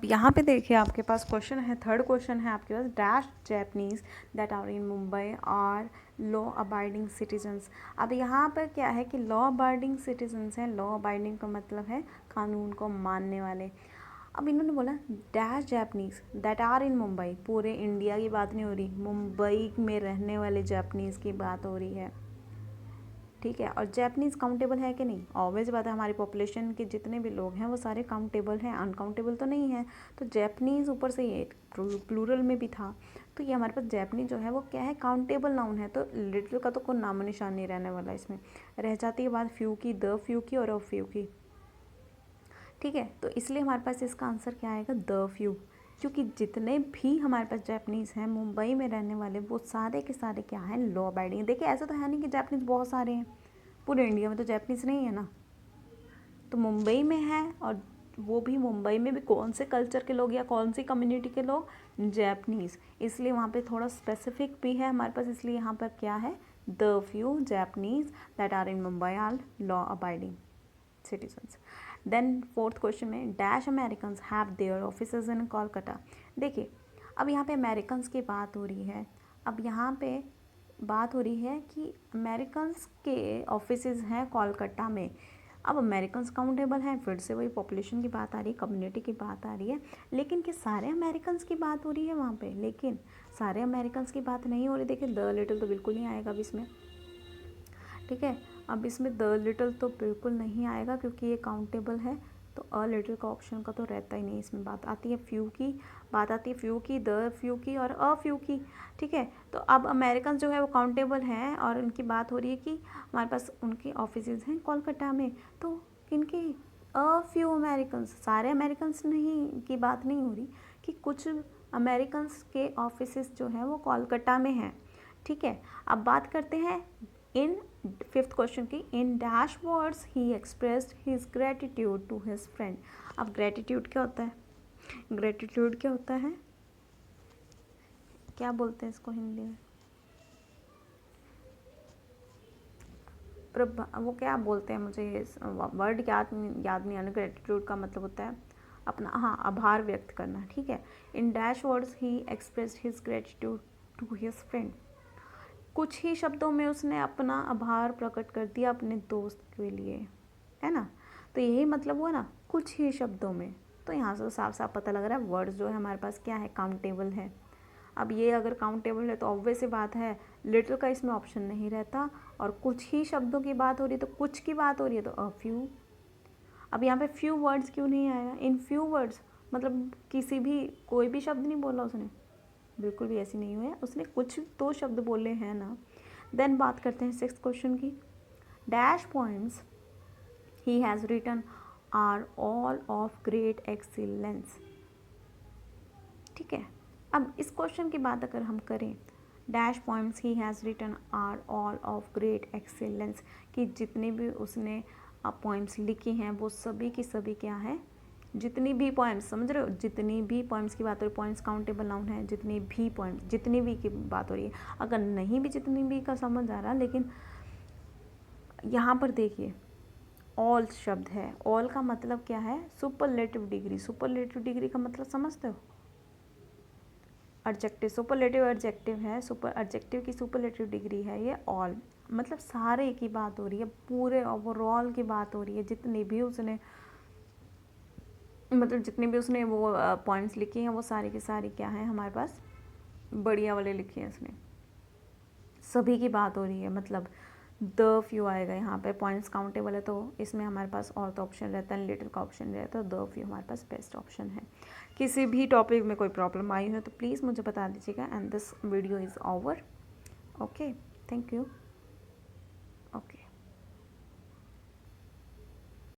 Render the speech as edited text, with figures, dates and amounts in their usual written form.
यहाँ पे देखिए आपके पास क्वेश्चन है, थर्ड क्वेश्चन है आपके पास, dash Japanese that are in Mumbai are law abiding citizens. अब यहाँ पर क्या है कि लॉ अबाइडिंग सिटीजन्स हैं, लॉ अबाइडिंग का मतलब है कानून को मानने वाले। अब इन्होंने बोला dash Japanese that are in Mumbai, पूरे इंडिया की बात नहीं हो रही, मुंबई में रहने वाले जैपनीज़ की बात हो रही है, ठीक है। और जैपनीज़ काउंटेबल है कि नहीं, ऑब्वियस बात है, हमारी पॉपुलेशन के जितने भी लोग हैं वो सारे काउंटेबल हैं, अनकाउंटेबल तो नहीं है। तो जैपनीज़ ऊपर से ये प्लूरल में भी था, तो ये हमारे पास जैपनीज जो है वो क्या है, काउंटेबल नाउन है। तो लिटिल का तो कोई नामो निशान नहीं रहने वाला इसमें, रह जाती है बात फ्यू की, द फ्यू की और अ फ्यू की, ठीक है। तो इसलिए हमारे पास इसका आंसर क्या आएगा, द फ्यू, क्योंकि जितने भी हमारे पास जैपनीज़ हैं मुंबई में रहने वाले वो सारे के सारे क्या हैं, लॉ अबाइडिंग। देखिए ऐसा तो है नहीं कि जैपनीज़ बहुत सारे हैं, पूरे इंडिया में तो जैपनीज़ नहीं है ना, तो मुंबई में है, और वो भी मुंबई में भी कौन से कल्चर के लोग या कौन सी कम्युनिटी के लोग, जैपनीज़, इसलिए वहाँ पे थोड़ा स्पेसिफिक भी है हमारे पास, इसलिए यहाँ पर क्या है, the few Japanese that are in Mumbai are law abiding citizens. Then fourth question में dash Americans have their offices in Kolkata. देखिए अब यहाँ पे अमेरिकन्स की बात हो रही है, अब यहाँ पे बात हो रही है कि अमेरिकन्स के ऑफिसेज हैं कोलकाता में। अब अमेरिकन्स काउंटेबल हैं, फिर से वही पॉपुलेशन की बात आ रही है, कम्युनिटी की बात आ रही है, लेकिन कि सारे अमेरिकन्स की बात हो रही है वहाँ पे, लेकिन सारे अमेरिकन्स की बात नहीं हो रही। देखिए द लिटिल तो बिल्कुल नहीं आएगा अब इसमें, ठीक है। अब इसमें द लिटिल तो बिल्कुल नहीं आएगा क्योंकि ये काउंटेबल है, तो अ लिटिल का ऑप्शन का तो रहता ही नहीं। इसमें बात आती है फ्यू की, बात आती है फ्यू की, द फ्यू की और अ फ्यू की, ठीक है। तो अब अमेरिकन जो है वो काउंटेबल हैं और उनकी बात हो रही है कि हमारे पास उनके ऑफिसेज हैं कोलकाता में, तो किनकी, अ फ्यू अमेरिकन, सारे अमेरिकन नहीं की बात नहीं हो रही, कि कुछ अमेरिकन के ऑफिसेज जो हैं वो कोलकाता में हैं, ठीक है। अब बात करते हैं इन फिफ्थ क्वेश्चन की, in dash words he expressed his gratitude to his friend. अब ग्रेटिट्यूड क्या होता है, ग्रेटिट्यूड क्या होता है, क्या बोलते हैं इसको हिंदी में, वो क्या बोलते हैं, मुझे वर्ड याद नहीं आने। ग्रेटिट्यूड का मतलब होता है अपना, हाँ, आभार व्यक्त करना, ठीक है। In dash words he expressed his gratitude to his friend, कुछ ही शब्दों में उसने अपना आभार प्रकट कर दिया अपने दोस्त के लिए, है ना। तो यही मतलब हुआ ना, कुछ ही शब्दों में। तो यहाँ से साफ साफ पता लग रहा है वर्ड्स जो है हमारे पास क्या है, काउंटेबल है। अब ये अगर काउंटेबल है तो ऑब्वियस सी बात है लिटिल का इसमें ऑप्शन नहीं रहता, और कुछ ही शब्दों की बात हो रही है, तो कुछ की बात हो रही है तो अ फ्यू। अब यहाँ पे फ्यू वर्ड्स क्यों नहीं आया, इन फ्यू वर्ड्स मतलब किसी भी, कोई भी शब्द नहीं बोला उसने, बिल्कुल भी ऐसी नहीं हुई है, उसने कुछ तो शब्द बोले हैं ना। देन बात करते हैं सिक्स्थ क्वेश्चन की, dash poems he has written are all of great excellence, ठीक है। अब इस क्वेश्चन की बात अगर हम करें, dash poems he has written are all of great excellence, कि जितने भी उसने पोएम्स लिखी हैं वो सभी की सभी क्या है, जितनी भी पोएम्स, समझ रहे हो, जितनी भी पोएम्स की बात हो रही है, पोएम्स काउंटेबल नाउन है, जितनी भी पोएम्स, जितनी भी की बात हो रही है। अगर नहीं भी जितनी भी का समझ आ रहा, लेकिन यहाँ पर देखिए ऑल शब्द है, ऑल का मतलब क्या है, सुपरलेटिव डिग्री, सुपरलेटिव डिग्री का मतलब समझते हो, एडजेक्टिव, सुपरलेटिव एडजेक्टिव है, सुपर एडजेक्टिव की सुपरलेटिव डिग्री है ये ऑल, मतलब सारे की बात हो रही है, पूरे ओवरऑल की बात हो रही है, जितने भी उसने, मतलब जितने भी उसने वो पॉइंट्स लिखे हैं वो सारे के सारे क्या हैं हमारे पास, बढ़िया वाले लिखे हैं उसने, सभी की बात हो रही है। मतलब द फ्यू आएगा यहाँ पे, पॉइंट्स काउंटेबल है तो इसमें हमारे पास और तो ऑप्शन रहता है, लिटिल का ऑप्शन रहता है, तो द फ्यू हमारे पास बेस्ट ऑप्शन है। किसी भी टॉपिक में कोई प्रॉब्लम आई है तो प्लीज़ मुझे बता दीजिएगा। And this video is over, okay, thank you.